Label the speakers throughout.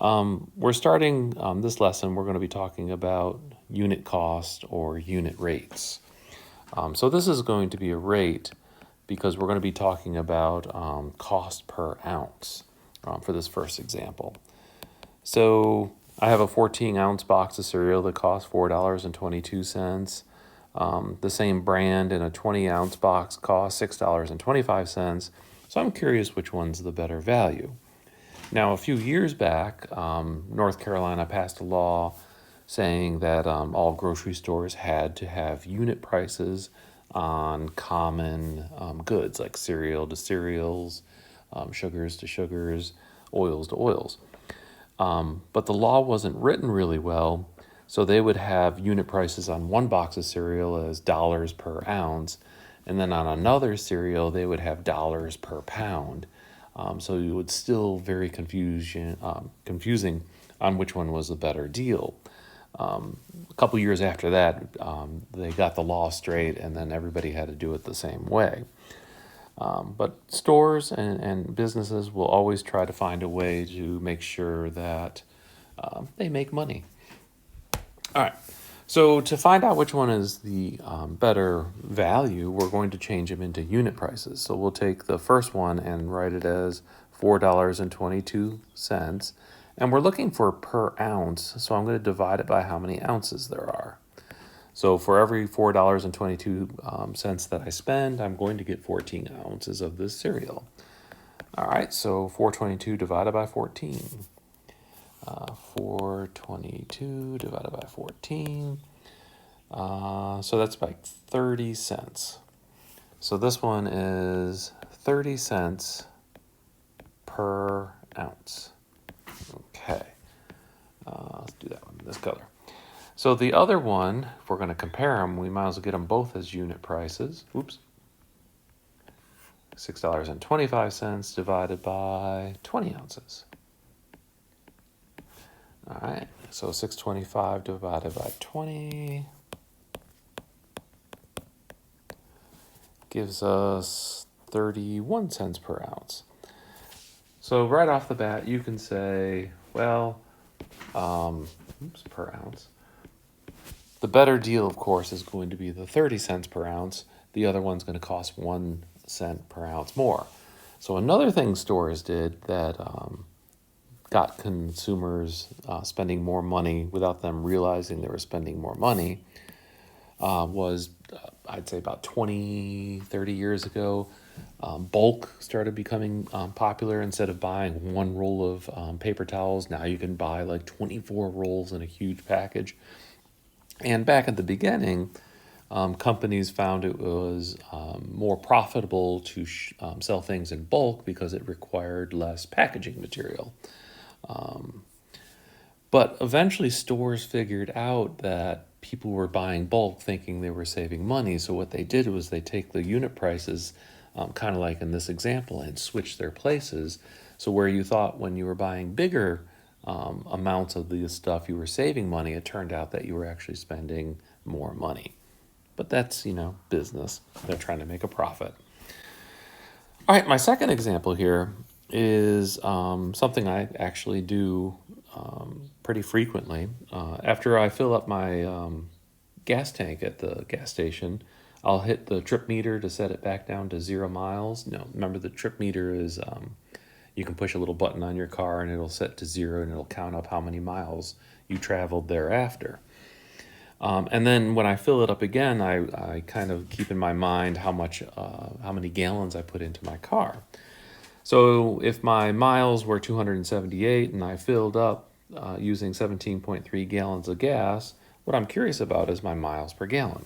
Speaker 1: We're starting this lesson, we're going to be talking about unit cost or unit rates. So this is going to be a rate because we're going to be talking about cost per ounce for this first example. So I have a 14-ounce box of cereal that costs $4.22. The same brand in a 20-ounce box costs $6.25. So I'm curious which one's the better value. Now, a few years back, North Carolina passed a law saying that all grocery stores had to have unit prices on common goods like cereal to cereals, sugars to sugars, oils to oils. But the law wasn't written really well, so they would have unit prices on one box of cereal as dollars per ounce, and then on another cereal they would have dollars per pound. So it would still very confusing on which one was the better deal. A couple years after that, they got the law straight, and then everybody had to do it the same way. But stores and businesses will always try to find a way to make sure that they make money. All right. So to find out which one is the better value, we're going to change them into unit prices. So we'll take the first one and write it as $4.22. And we're looking for per ounce, so I'm going to divide it by how many ounces there are. So for every $4.22 that I spend, I'm going to get 14 ounces of this cereal. All right, so 422 divided by 14. 422 divided by 14. So that's like 30 cents. So this one is 30 cents per ounce. Okay. Let's do that one in this color. So the other one, if we're going to compare them, we might as well get them both as unit prices. Oops. $6.25 divided by 20 ounces. All right, so 625 divided by 20 gives us 31 cents per ounce. So right off the bat, you can say, well, per ounce. The better deal, of course, is going to be the 30 cents per ounce. The other one's going to cost 1 cent per ounce more. So another thing stores did that got consumers spending more money without them realizing they were spending more money was, I'd say about 20, 30 years ago, bulk started becoming popular. Instead of buying one roll of paper towels, now you can buy like 24 rolls in a huge package. And back at the beginning, companies found it was more profitable to sell things in bulk because it required less packaging material. But eventually stores figured out that people were buying bulk thinking they were saving money. So what they did was they take the unit prices, kind of like in this example, and switch their places. So where you thought when you were buying bigger amounts of the stuff you were saving money, it turned out that you were actually spending more money. But that's, business. They're trying to make a profit. All right, my second example here is something I actually do pretty frequently. After I fill up my gas tank at the gas station, I'll hit the trip meter to set it back down to 0 miles. No, remember the trip meter is you can push a little button on your car and it'll set to 0 and it'll count up how many miles you traveled thereafter. And then when I fill it up again, I kind of keep in my mind how many gallons I put into my car. So if my miles were 278 and I filled up using 17.3 gallons of gas, what I'm curious about is my miles per gallon.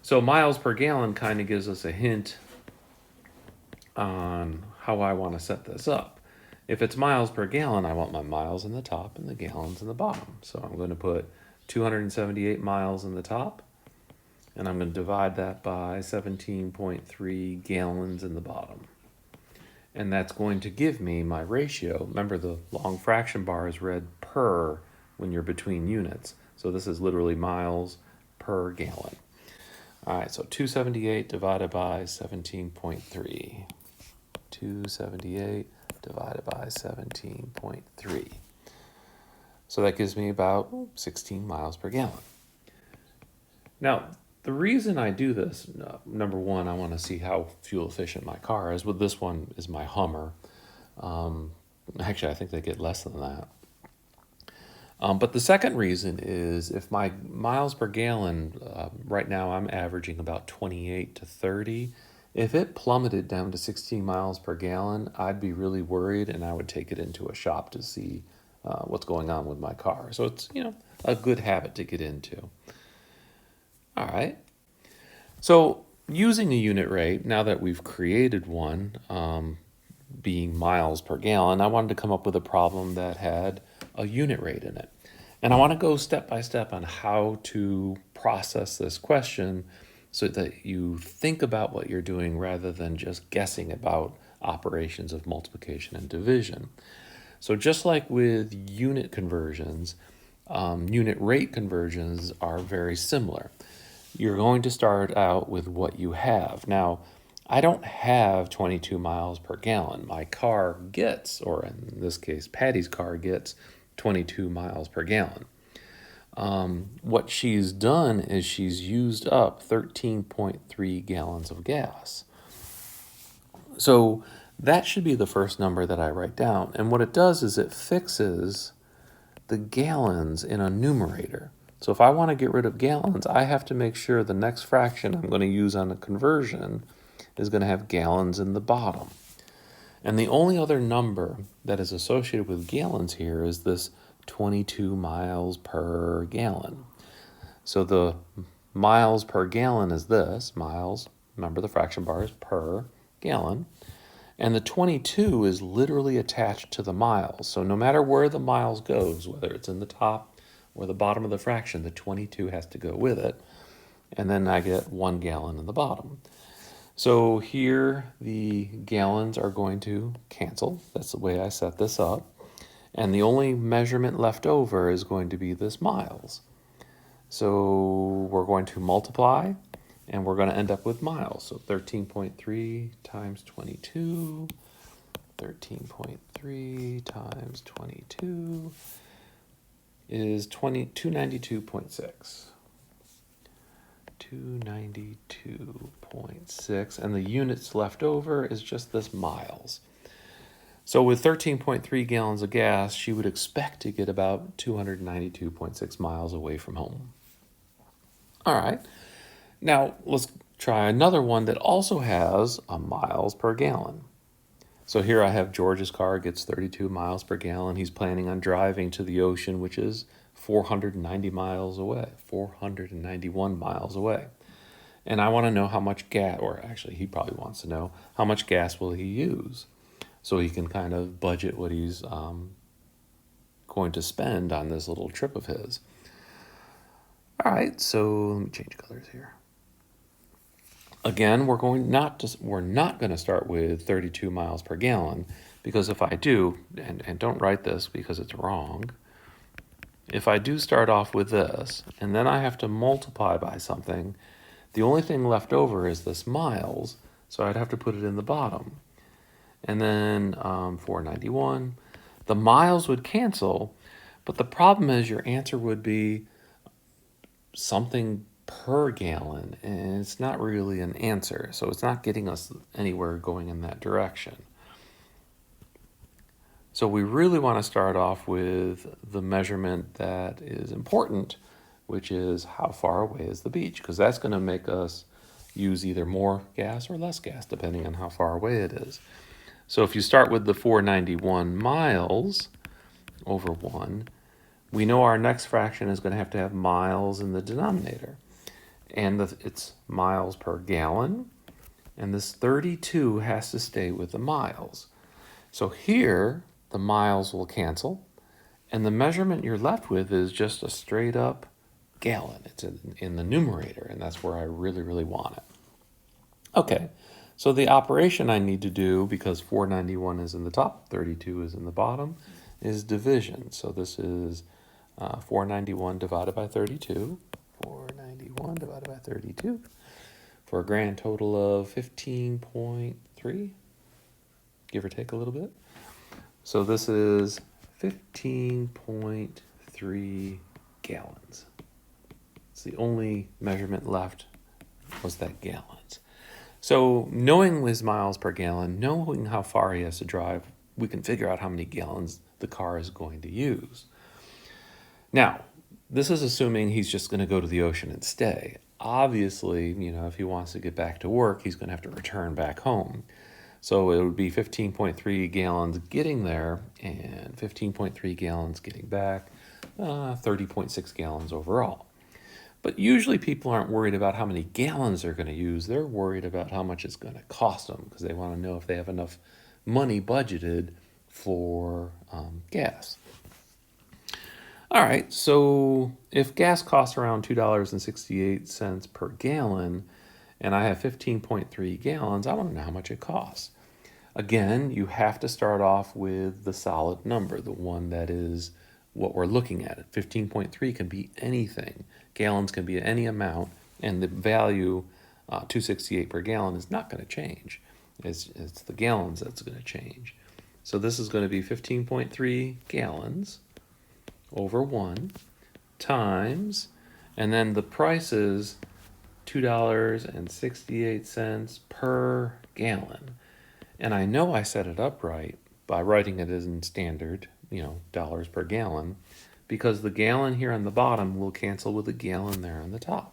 Speaker 1: So miles per gallon kind of gives us a hint on how I want to set this up. If it's miles per gallon, I want my miles in the top and the gallons in the bottom. So I'm going to put 278 miles in the top, and I'm going to divide that by 17.3 gallons in the bottom. And that's going to give me my ratio. Remember, the long fraction bar is read per when you're between units. So this is literally miles per gallon. All right, so 278 divided by 17.3. 278 divided by 17.3. So that gives me about 16 miles per gallon. Now, the reason I do this, number one, I want to see how fuel efficient my car is. With this one is my Hummer. Actually, I think they get less than that. But the second reason is if my miles per gallon, right now I'm averaging about 28 to 30. If it plummeted down to 16 miles per gallon, I'd be really worried and I would take it into a shop to see what's going on with my car. So it's, a good habit to get into. All right. So using a unit rate, now that we've created one, being miles per gallon, I wanted to come up with a problem that had a unit rate in it. And I want to go step by step on how to process this question so that you think about what you're doing rather than just guessing about operations of multiplication and division. So just like with unit conversions, unit rate conversions are very similar. You're going to start out with what you have. Now, I don't have 22 miles per gallon. My car gets, or in this case, Patty's car gets 22 miles per gallon. What she's done is she's used up 13.3 gallons of gas. So that should be the first number that I write down. And what it does is it fixes the gallons in a numerator. So if I want to get rid of gallons, I have to make sure the next fraction I'm going to use on the conversion is going to have gallons in the bottom. And the only other number that is associated with gallons here is this 22 miles per gallon. So the miles per gallon is this, miles, remember the fraction bar is per gallon. And the 22 is literally attached to the miles. So no matter where the miles goes, whether it's in the top or the bottom of the fraction, the 22 has to go with it. And then I get 1 gallon in the bottom. So here the gallons are going to cancel. That's the way I set this up. And the only measurement left over is going to be this miles. So we're going to multiply and we're going to end up with miles. So 13.3 times 22, 13.3 times 22 is 292.6. 292.6, and the units left over is just this miles. So with 13.3 gallons of gas, she would expect to get about 292.6 miles away from home. All right, now let's try another one that also has a miles per gallon. So here I have George's car gets 32 miles per gallon. He's planning on driving to the ocean, which is 490 miles away, 491 miles away. And I want to know how much gas, or actually he probably wants to know how much gas will he use so he can kind of budget what he's going to spend on this little trip of his. All right, so let me change colors here. Again, we're not going to start with 32 miles per gallon, because if I do, and don't write this because it's wrong, if I do start off with this, and then I have to multiply by something, the only thing left over is this miles, so I'd have to put it in the bottom. And then 491, the miles would cancel, but the problem is your answer would be something per gallon, and it's not really an answer, so it's not getting us anywhere going in that direction. So we really want to start off with the measurement that is important, which is how far away is the beach, because that's going to make us use either more gas or less gas, depending on how far away it is. So if you start with the 491 miles over 1, we know our next fraction is going to have miles in the denominator. And it's miles per gallon, and this 32 has to stay with the miles. So here, the miles will cancel, and the measurement you're left with is just a straight up gallon. It's in the numerator, and that's where I really, really want it. Okay, so the operation I need to do, because 491 is in the top, 32 is in the bottom, is division. So this is 491 divided by 32. 491 divided by 32 for a grand total of 15.3, give or take a little bit. So this is 15.3 15.3 gallons. It's the only measurement left was that gallons. So knowing his miles per gallon, knowing how far he has to drive, we can figure out how many gallons the car is going to use. Now, this is assuming he's just going to go to the ocean and stay. Obviously, if he wants to get back to work, he's going to have to return back home. So it would be 15.3 gallons getting there and 15.3 gallons getting back, 30.6 gallons overall. But usually people aren't worried about how many gallons they're going to use. They're worried about how much it's going to cost them because they want to know if they have enough money budgeted for gas. All right, so if gas costs around $2.68 per gallon and I have 15.3 gallons, I want to know how much it costs. Again, you have to start off with the solid number, the one that is what we're looking at. 15.3 can be anything. Gallons can be any amount, and the value, 268 per gallon, is not going to change. It's the gallons that's going to change. So this is going to be 15.3 gallons over 1 times, and then the price is $2.68 per gallon. And I know I set it up right by writing it as in standard, dollars per gallon, because the gallon here on the bottom will cancel with the gallon there on the top.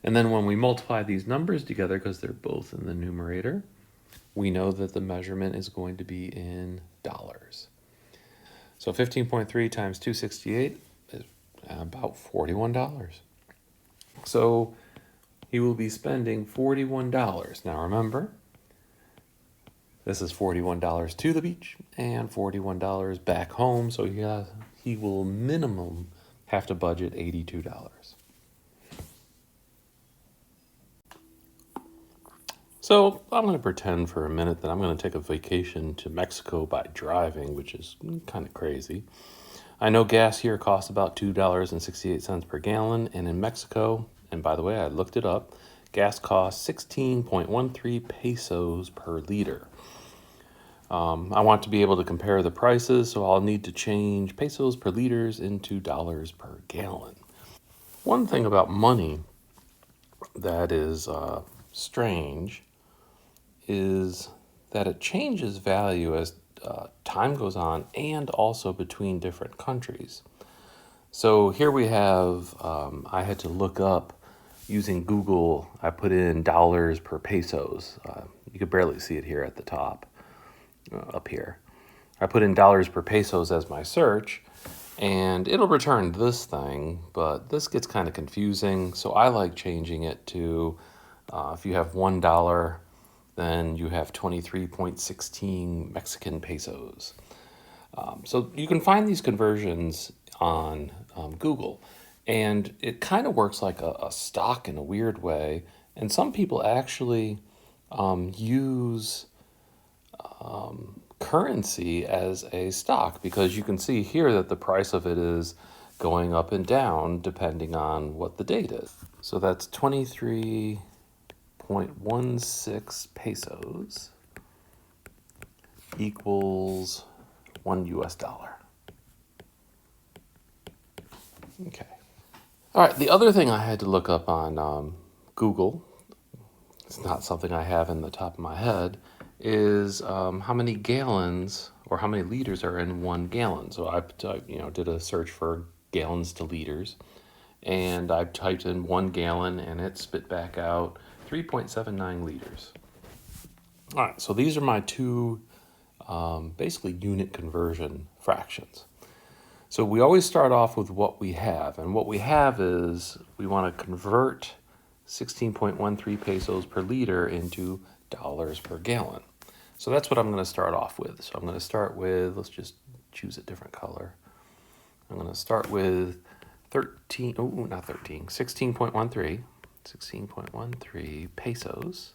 Speaker 1: And then when we multiply these numbers together, because they're both in the numerator, we know that the measurement is going to be in dollars. So 15.3 times 268 is about $41. So he will be spending $41. Now remember, this is $41 to the beach and $41 back home. So he will minimum have to budget $82. So I'm going to pretend for a minute that I'm going to take a vacation to Mexico by driving, which is kind of crazy. I know gas here costs about $2.68 per gallon, and in Mexico, and by the way, I looked it up, gas costs 16.13 pesos per liter. I want to be able to compare the prices, so I'll need to change pesos per liters into dollars per gallon. One thing about money that is strange is that it changes value as time goes on and also between different countries. So here we have, I had to look up using Google, I put in dollars per pesos. You could barely see it here at the top, up here. I put in dollars per pesos as my search, and it'll return this thing, but this gets kind of confusing, so I like changing it to, if you have $1, then you have 23.16 Mexican pesos. So you can find these conversions on Google, and it kind of works like a stock in a weird way. And some people actually use currency as a stock because you can see here that the price of it is going up and down depending on what the date is. So that's 23.16 pesos equals $1 US. Okay. All right, the other thing I had to look up on Google, it's not something I have in the top of my head, is how many gallons or how many liters are in 1 gallon. So I did a search for gallons to liters, and I typed in 1 gallon and it spit back out 3.79 liters. All right, so these are my two basically unit conversion fractions. So we always start off with what we have, and what we have is we want to convert 16.13 pesos per liter into dollars per gallon. So that's what I'm going to start off with. So I'm going to start with, let's just choose a different color. I'm going to start with 16.13 pesos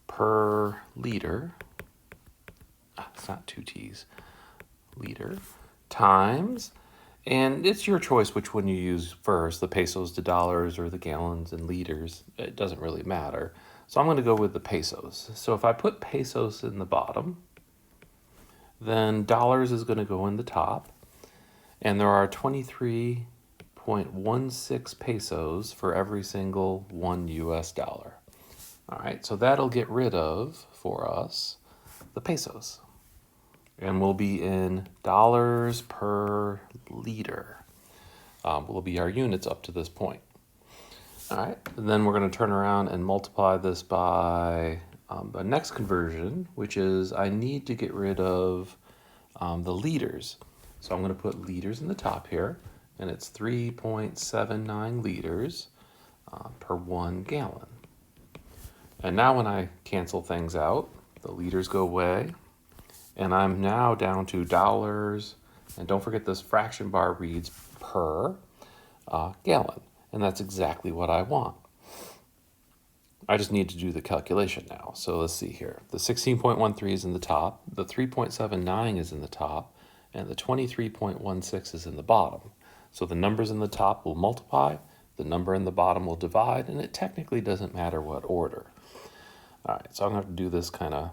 Speaker 1: per liter. It's not two T's. Liter times, and it's your choice which one you use first, the pesos to dollars or the gallons and liters. It doesn't really matter. So I'm going to go with the pesos. So if I put pesos in the bottom, then dollars is going to go in the top. And there are 23.16 pesos for every single $1. All right, so that'll get rid of, for us, the pesos. And we'll be in dollars per liter. Will be our units up to this point. All right, and then we're going to turn around and multiply this by the next conversion, which is I need to get rid of the liters. So I'm going to put liters in the top here, and it's 3.79 liters per 1 gallon. And now when I cancel things out, the liters go away, and I'm now down to dollars, and don't forget this fraction bar reads per gallon, and that's exactly what I want. I just need to do the calculation now. So let's see here. The 16.13 is in the top, the 3.79 is in the top, and the 23.16 is in the bottom. So the numbers in the top will multiply, the number in the bottom will divide, and it technically doesn't matter what order. All right, so I'm going to have to do this kind of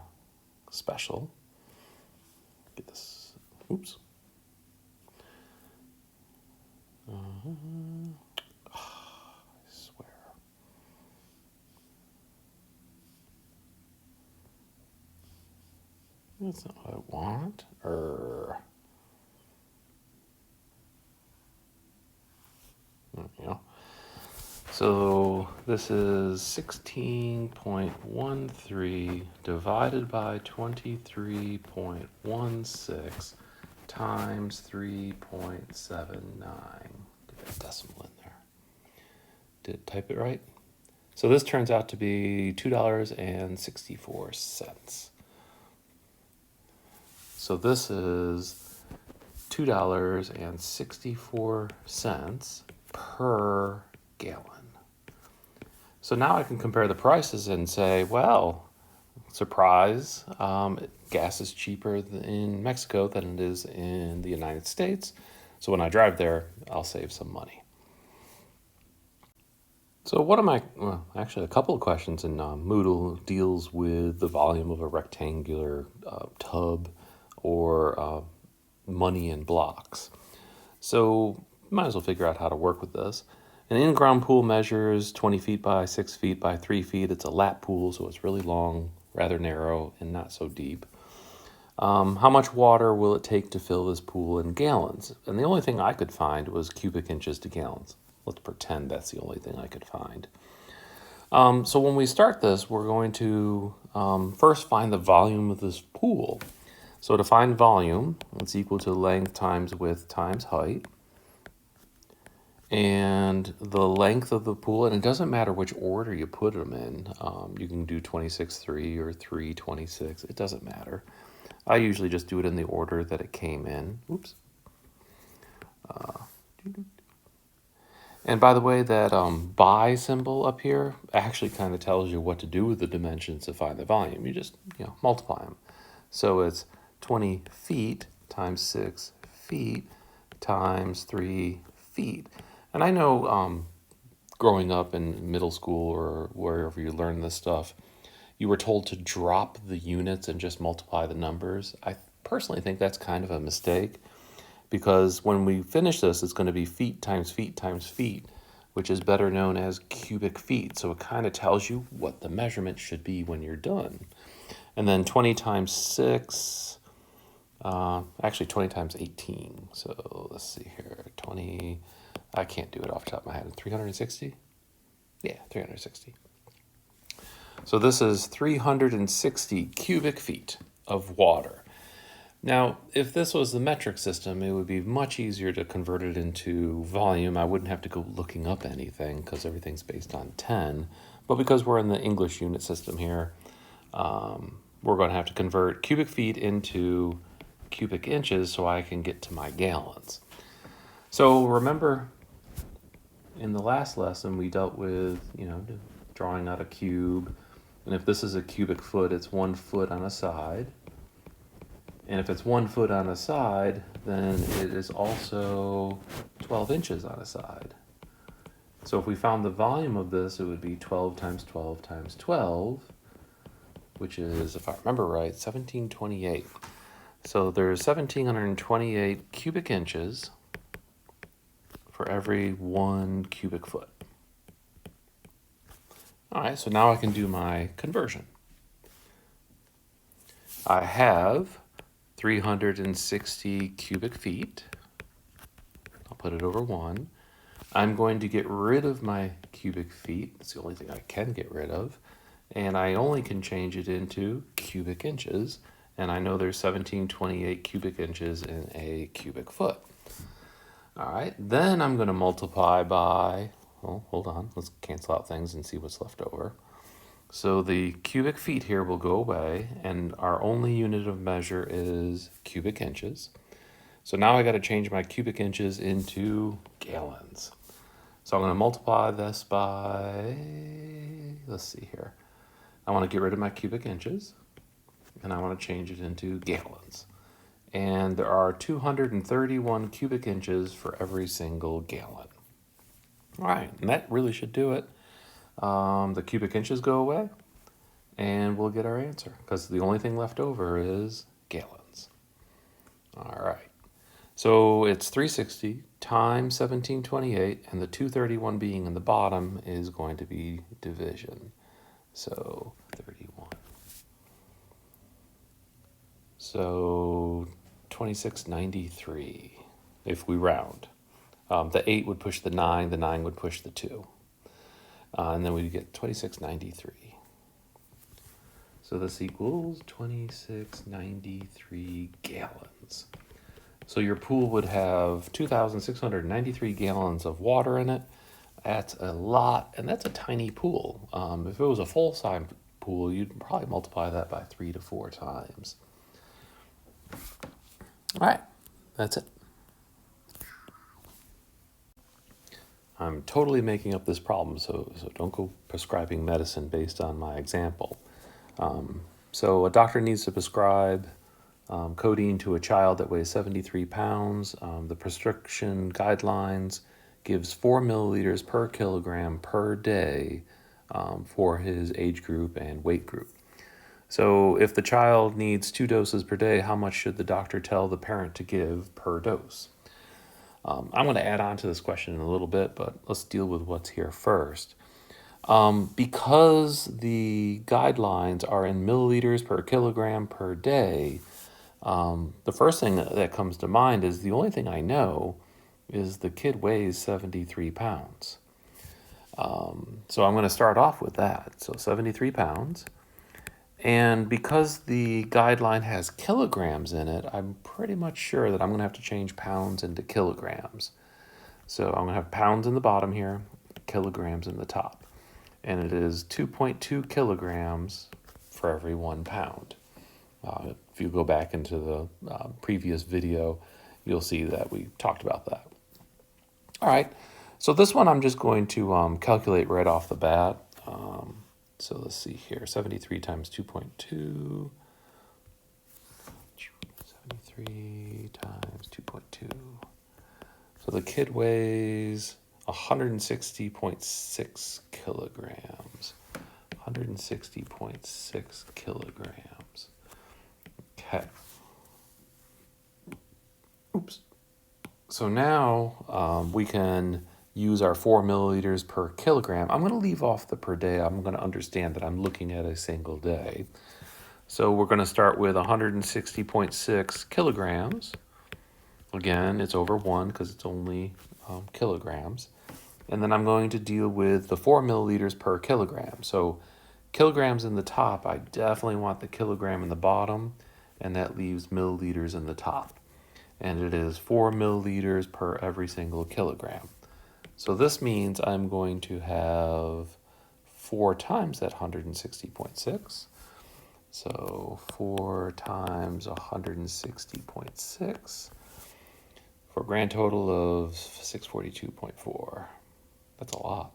Speaker 1: special. Get this, oops. I swear. That's not what I want. There we go. So this is 16.13 divided by 23.16 times 3.79. Get that decimal in there. Did it type it right? So this turns out to be $2.64. So this is $2.64 per gallon. So now I can compare the prices and say, well, surprise, gas is cheaper in Mexico than it is in the United States. So when I drive there, I'll save some money. So actually a couple of questions in Moodle deals with the volume of a rectangular tub or money in blocks. So might as well figure out how to work with this. An in-ground pool measures 20 feet by 6 feet by 3 feet. It's a lap pool, so it's really long, rather narrow, and not so deep. How much water will it take to fill this pool in gallons? And the only thing I could find was cubic inches to gallons. Let's pretend that's the only thing I could find. So when we start this, we're going to first find the volume of this pool. So to find volume, it's equal to length times width times height. And the length of the pool, and it doesn't matter which order you put them in. You can do 26.3 or 3.26. It doesn't matter. I usually just do it in the order that it came in. Oops. And by the way, that by symbol up here actually kind of tells you what to do with the dimensions to find the volume. You just multiply them. So it's 20 feet times 6 feet times 3 feet. And I know growing up in middle school or wherever you learn this stuff, you were told to drop the units and just multiply the numbers. I personally think that's kind of a mistake, because when we finish this, it's going to be feet times feet times feet, which is better known as cubic feet. So it kind of tells you what the measurement should be when you're done. And then 20 times 6, actually 20 times 18. So let's see here, 20... I can't do it off the top of my head. 360? Yeah, 360. So this is 360 cubic feet of water. Now, if this was the metric system, it would be much easier to convert it into volume. I wouldn't have to go looking up anything because everything's based on 10. But because we're in the English unit system here, we're going to have to convert cubic feet into cubic inches so I can get to my gallons. So remember, in the last lesson, we dealt with, drawing out a cube. And if this is a cubic foot, it's 1 foot on a side. And if it's 1 foot on a side, then it is also 12 inches on a side. So if we found the volume of this, it would be 12 times 12 times 12, which is, if I remember right, 1728. So there's 1,728 cubic inches for every 1 cubic foot. All right, so now I can do my conversion. I have 360 cubic feet. I'll put it over 1. I'm going to get rid of my cubic feet. It's the only thing I can get rid of. And I only can change it into cubic inches. And I know there's 1728 cubic inches in a cubic foot. All right, then I'm going to multiply by, well, hold on, let's cancel out things and see what's left over. So the cubic feet here will go away, and our only unit of measure is cubic inches. So now I got to change my cubic inches into gallons. So I'm going to multiply this by, let's see here. I want to get rid of my cubic inches, and I want to change it into gallons. And there are 231 cubic inches for every single gallon. All right, and that really should do it. The cubic inches go away, and we'll get our answer, because the only thing left over is gallons. All right, so it's 360 times 1728, and the 231 being in the bottom is going to be division. So 31. So 2693, if we round. The 8 would push the 9 would push the 2. And then we get 2693. So this equals 2693 gallons. So your pool would have 2,693 gallons of water in it. That's a lot, and that's a tiny pool. If it was a full-size pool, you'd probably multiply that by 3 to 4 times. All right, that's it. I'm totally making up this problem, so don't go prescribing medicine based on my example. So a doctor needs to prescribe codeine to a child that weighs 73 pounds. The prescription guidelines gives 4 milliliters per kilogram per day for his age group and weight group. So if the child needs 2 doses per day, how much should the doctor tell the parent to give per dose? I'm going to add on to this question in a little bit, but let's deal with what's here first. Because the guidelines are in milliliters per kilogram per day, the first thing that comes to mind is the only thing I know is the kid weighs 73 pounds. So I'm going to start off with that. So 73 pounds. And because the guideline has kilograms in it, I'm pretty much sure that I'm going to have to change pounds into kilograms. So I'm going to have pounds in the bottom here, kilograms in the top. And it is 2.2 kilograms for every 1 pound. If you go back into the previous video, you'll see that we talked about that. All right, so this one I'm just going to calculate right off the bat. So let's see here, 73 times 2.2, 73 times 2.2. So the kid weighs 160.6 kilograms. 160.6 kilograms. Okay. Oops. So now we can use our 4 milliliters per kilogram. I'm going to leave off the per day. I'm going to understand that I'm looking at a single day. So we're going to start with 160.6 kilograms. Again, it's over 1 because it's only kilograms. And then I'm going to deal with the 4 milliliters per kilogram. So kilograms in the top, I definitely want the kilogram in the bottom, and that leaves milliliters in the top. And it is 4 milliliters per every single kilogram. So this means I'm going to have 4 times that 160.6. So 4 times 160.6 for a grand total of 642.4. That's a lot.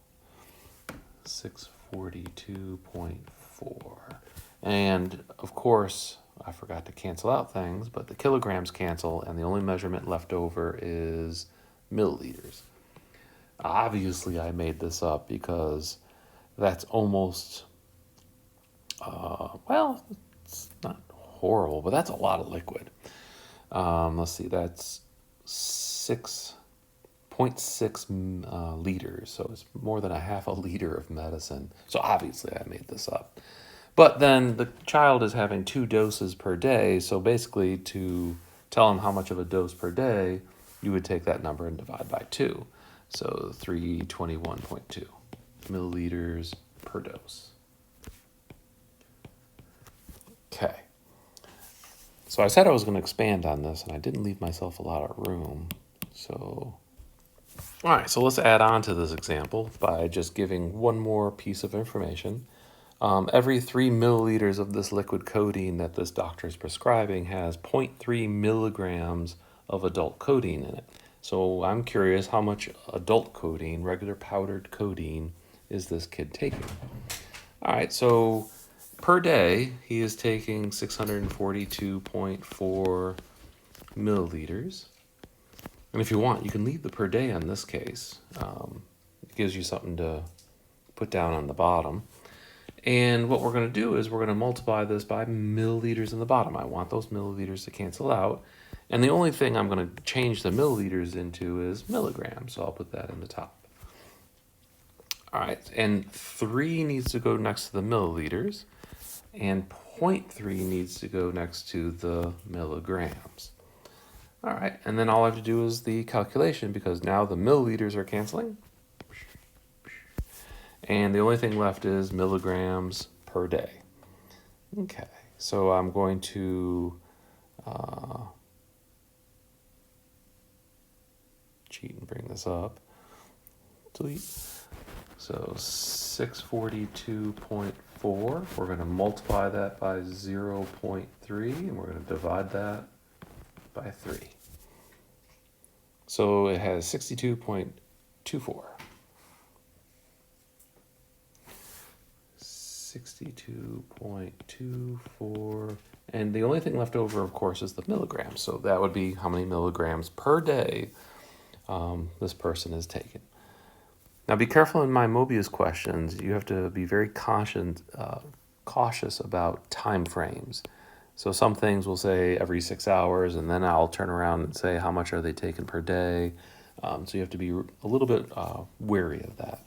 Speaker 1: 642.4. And of course, I forgot to cancel out things, but the kilograms cancel, and the only measurement left over is milliliters. Obviously, I made this up because that's almost, well, it's not horrible, but that's a lot of liquid. Let's see, that's 6.6 0.6 liters, so it's more than a half a liter of medicine. So obviously I made this up. But then the child is having 2 doses per day, so basically to tell him how much of a dose per day, you would take that number and divide by 2. So 321.2 milliliters per dose. Okay. So I said I was going to expand on this, and I didn't leave myself a lot of room. So, all right, so let's add on to this example by just giving one more piece of information. Every 3 milliliters of this liquid codeine that this doctor is prescribing has 0.3 milligrams of adult codeine in it. So I'm curious, how much adult codeine, regular powdered codeine, is this kid taking? All right, so per day, he is taking 642.4 milliliters. And if you want, you can leave the per day on this case. It gives you something to put down on the bottom. And what we're going to do is we're going to multiply this by milliliters in the bottom. I want those milliliters to cancel out. And the only thing I'm going to change the milliliters into is milligrams. So I'll put that in the top. All right, and 3 needs to go next to the milliliters, and 0.3 needs to go next to the milligrams. All right, and then all I have to do is the calculation, because now the milliliters are canceling. And the only thing left is milligrams per day. Okay, so I'm going to cheat and bring this up. Delete. So 642.4, we're going to multiply that by 0.3, and we're going to divide that by 3. So it has 62.24. 62.24, and the only thing left over, of course, is the milligrams. So that would be how many milligrams per day this person is taking. Now, be careful in my Mobius questions. You have to be very cautious about time frames. So some things will say every 6 hours, and then I'll turn around and say how much are they taking per day. So you have to be a little bit wary of that.